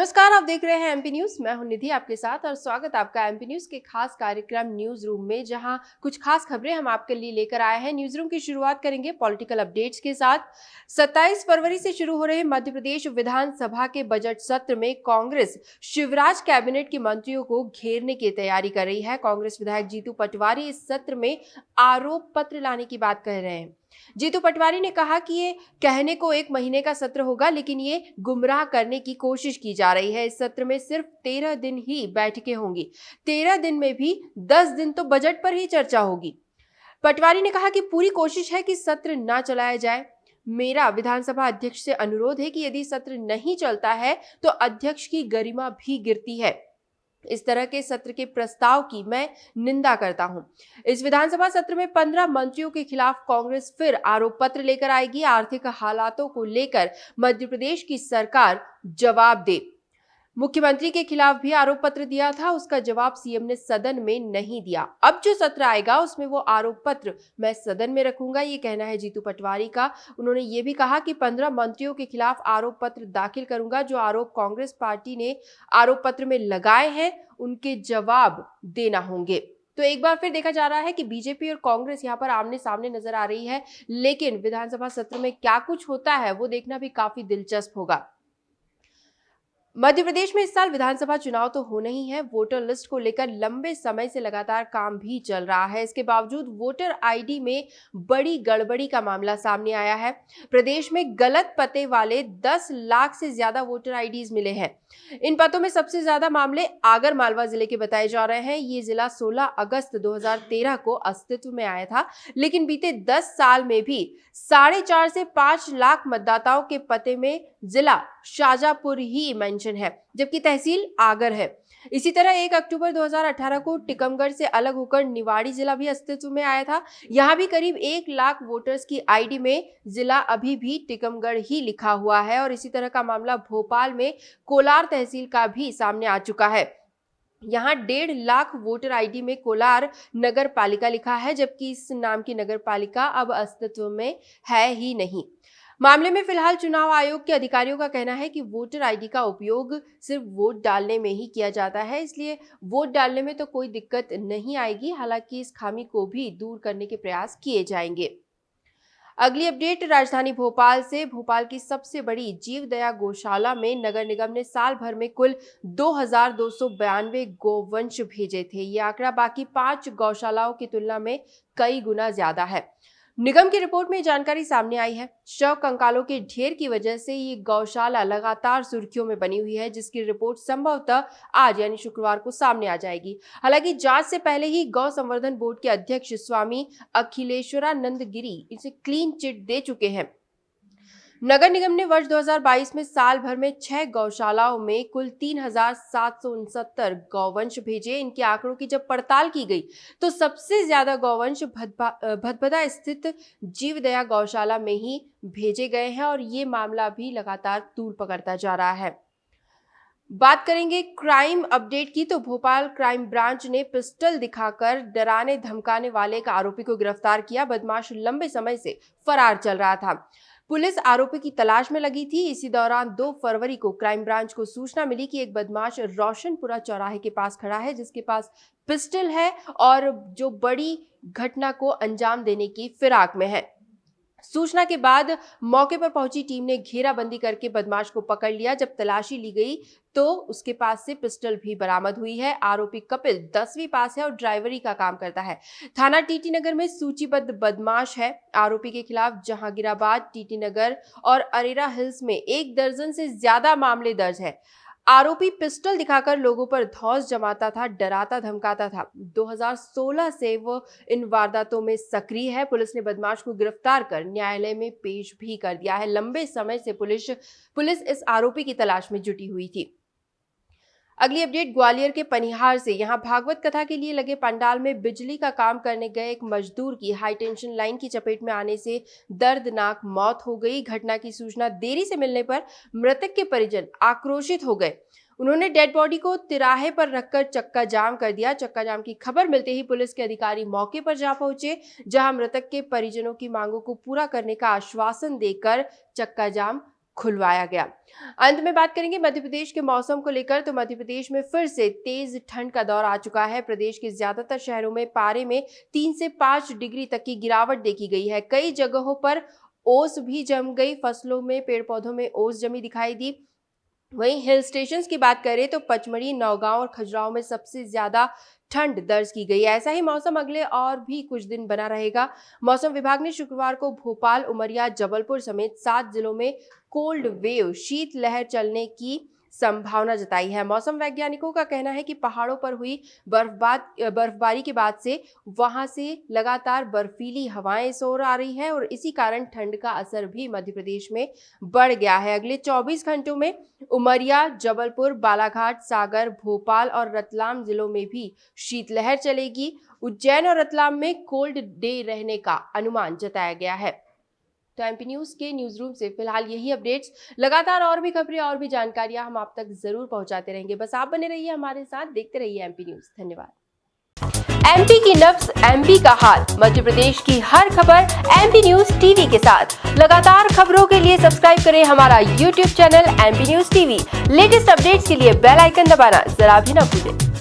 नमस्कार, आप देख रहे हैं एमपी न्यूज। मैं हूं निधि आपके साथ और स्वागत आपका एमपी न्यूज के खास कार्यक्रम न्यूज रूम में, जहां कुछ खास खबरें हम आपके लिए लेकर आए हैं। न्यूज रूम की शुरुआत करेंगे पॉलिटिकल अपडेट्स के साथ। 27 फरवरी से शुरू हो रहे मध्य प्रदेश विधानसभा के बजट सत्र में कांग्रेस शिवराज कैबिनेट के मंत्रियों को घेरने की तैयारी कर रही है। कांग्रेस विधायक जीतू पटवारी इस सत्र में आरोप पत्र लाने की बात कह रहे हैं। जीतू पटवारी ने कहा कि ये कहने को 1 महीने का सत्र होगा, लेकिन ये गुमराह करने की कोशिश की जा रही है। इस सत्र में सिर्फ 13 दिन ही बैठकें होंगी। 13 दिन में भी 10 दिन तो बजट पर ही चर्चा होगी। पटवारी ने कहा कि पूरी कोशिश है कि सत्र ना चलाया जाए। मेरा विधानसभा अध्यक्ष से अनुरोध है कि यदि सत्र नहीं चलता है तो अध्यक्ष की गरिमा भी गिरती है। इस तरह के सत्र के प्रस्ताव की मैं निंदा करता हूं। इस विधानसभा सत्र में 15 मंत्रियों के खिलाफ कांग्रेस फिर आरोप पत्र लेकर आएगी। आर्थिक हालातों को लेकर मध्य प्रदेश की सरकार जवाब दे। मुख्यमंत्री के खिलाफ भी आरोप पत्र दिया था, उसका जवाब सीएम ने सदन में नहीं दिया। अब जो सत्र आएगा उसमें वो आरोप पत्र मैं सदन में रखूंगा, ये कहना है जीतू पटवारी का। उन्होंने ये भी कहा कि 15 मंत्रियों के खिलाफ आरोप पत्र दाखिल करूंगा। जो आरोप कांग्रेस पार्टी ने आरोप पत्र में लगाए हैं उनके जवाब देना होंगे। तो एक बार फिर देखा जा रहा है कि बीजेपी और कांग्रेस यहाँ पर आमने सामने नजर आ रही है, लेकिन विधानसभा सत्र में क्या कुछ होता है वो देखना भी काफी दिलचस्प होगा। मध्य प्रदेश में इस साल विधानसभा चुनाव तो होना ही है। वोटर लिस्ट को लेकर लंबे समय से लगातार काम भी चल रहा है। इसके बावजूद वोटर आईडी में बड़ी गड़बड़ी का मामला सामने आया है। प्रदेश में गलत पते वाले 10 लाख से ज्यादा वोटर आईडीज मिले हैं। इन पतों में सबसे ज्यादा मामले आगर मालवा जिले के बताए जा रहे हैं। ये जिला 16 अगस्त 2013 को अस्तित्व में आया था, लेकिन बीते 10 साल में भी 4.5 से 5 लाख मतदाताओं के पते में जिला शाजापुर ही मेंशन है, जबकि तहसील आगर है। इसी तरह 1 अक्टूबर 2018 को टीकमगढ़ से अलग होकर निवाड़ी जिला भी अस्तित्व में आया था। यहां भी करीब 1 लाख वोटर्स की आईडी में जिला अभी भी टीकमगढ़ ही लिखा हुआ है। और इसी तरह का मामला भोपाल में कोलार तहसील का भी सामने आ चुका है। यहाँ 1.5 लाख वोटर आईडी में कोलार नगर पालिका लिखा है, जबकि इस नाम की नगर पालिका अब अस्तित्व में है ही नहीं। मामले में फिलहाल चुनाव आयोग के अधिकारियों का कहना है कि वोटर आईडी का उपयोग सिर्फ वोट डालने में ही किया जाता है, इसलिए वोट डालने में तो कोई दिक्कत नहीं आएगी। हालांकि इस खामी को भी दूर करने के प्रयास किए जाएंगे। अगली अपडेट राजधानी भोपाल से। भोपाल की सबसे बड़ी जीवदया गौशाला में नगर निगम ने साल भर में कुल 2292 गोवंश भेजे थे। ये आंकड़ा बाकी 5 गौशालाओं की तुलना में कई गुना ज्यादा है। निगम की रिपोर्ट में जानकारी सामने आई है। शव कंकालों के ढेर की वजह से ये गौशाला लगातार सुर्खियों में बनी हुई है, जिसकी रिपोर्ट संभवतः आज यानी शुक्रवार को सामने आ जाएगी। हालांकि जांच से पहले ही गौ संवर्धन बोर्ड के अध्यक्ष स्वामी अखिलेश्वरानंद गिरी इसे क्लीन चिट दे चुके हैं। नगर निगम ने वर्ष 2022 में साल भर में 6 गौशालाओं में कुल 3769 गौवंश भेजे। इनके आंकड़ों की जब पड़ताल की गई तो सबसे ज्यादा गौवंश भदभदा स्थित जीवदया गौशाला में ही भेजे गए हैं और ये मामला भी लगातार तूल पकड़ता जा रहा है। बात करेंगे क्राइम अपडेट की, तो भोपाल क्राइम ब्रांच ने पिस्टल दिखाकर डराने धमकाने वाले एक आरोपी को गिरफ्तार किया। बदमाश लंबे समय से फरार चल रहा था। पुलिस आरोपी की तलाश में लगी थी। इसी दौरान 2 फरवरी को क्राइम ब्रांच को सूचना मिली कि एक बदमाश रोशनपुरा चौराहे के पास खड़ा है, जिसके पास पिस्टल है और जो बड़ी घटना को अंजाम देने की फिराक में है। सूचना के बाद मौके पर पहुंची टीम ने घेराबंदी करके बदमाश को पकड़ लिया। जब तलाशी ली गई तो उसके पास से पिस्टल भी बरामद हुई है। आरोपी कपिल 10वीं पास है और ड्राइवरी का काम करता है। थाना टीटी नगर में सूचीबद्ध बदमाश है। आरोपी के खिलाफ जहांगीराबाद, टीटी नगर और अरेरा हिल्स में 1 दर्जन से ज्यादा मामले दर्ज है। आरोपी पिस्टल दिखाकर लोगों पर धौंस जमाता था, डराता धमकाता था। 2016 से वो इन वारदातों में सक्रिय है। पुलिस ने बदमाश को गिरफ्तार कर न्यायालय में पेश भी कर दिया है। लंबे समय से पुलिस इस आरोपी की तलाश में जुटी हुई थी। अगली अपडेट ग्वालियर के पनिहार से। यहां भागवत कथा के लिए लगे पंडाल में बिजली का काम करने गए एक मजदूर की हाई टेंशन लाइन की चपेट में आने से दर्दनाक मौत हो गई। घटना की सूचना देरी से मिलने पर मृतक के परिजन आक्रोशित हो गए। उन्होंने डेड बॉडी को तिराहे पर रखकर चक्का जाम कर दिया। चक्का जाम की खबर मिलते ही पुलिस के अधिकारी मौके पर जा पहुंचे, जहां मृतक के परिजनों की मांगों को पूरा करने का आश्वासन देकर चक्का जाम खुलवाया गया। अंत में बात करेंगे मध्य प्रदेश के मौसम को लेकर, तो मध्य प्रदेश में फिर से तेज ठंड का दौर आ चुका है। प्रदेश के ज्यादातर शहरों में पारे में 3 से 5 डिग्री तक की गिरावट देखी गई है। कई जगहों पर ओस भी जम गई, फसलों में पेड़ पौधों में ओस जमी दिखाई दी। वहीं हिल स्टेशंस की बात करें तो पचमढ़ी, नौगांव और खजुराहो में सबसे ज्यादा ठंड दर्ज की गई। ऐसा ही मौसम अगले और भी कुछ दिन बना रहेगा। मौसम विभाग ने शुक्रवार को भोपाल, उमरिया, जबलपुर समेत 7 जिलों में कोल्ड वेव, शीत लहर चलने की संभावना जताई है। मौसम वैज्ञानिकों का कहना है कि पहाड़ों पर हुई बर्फबारी के बाद से वहां से लगातार बर्फीली हवाएं सौर आ रही है और इसी कारण ठंड का असर भी मध्य प्रदेश में बढ़ गया है। अगले 24 घंटों में उमरिया, जबलपुर, बालाघाट, सागर, भोपाल और रतलाम जिलों में भी शीतलहर चलेगी। उज्जैन और रतलाम में कोल्ड डे रहने का अनुमान जताया गया है। तो एमपी न्यूज के न्यूज रूम से फिलहाल यही अपडेट्स। लगातार और भी खबरें और भी जानकारियां हम आप तक जरूर पहुंचाते रहेंगे। बस आप बने रहिए हमारे साथ, देखते रहिए एमपी न्यूज। धन्यवाद। एमपी की नब्ज, एमपी का हाल, मध्य प्रदेश की हर खबर एमपी न्यूज टीवी के साथ। लगातार खबरों के लिए सब्सक्राइब करें हमारा YouTube channel MP news TV. Latest updates के लिए बेल आइकन दबाना जरा भी न भूलें।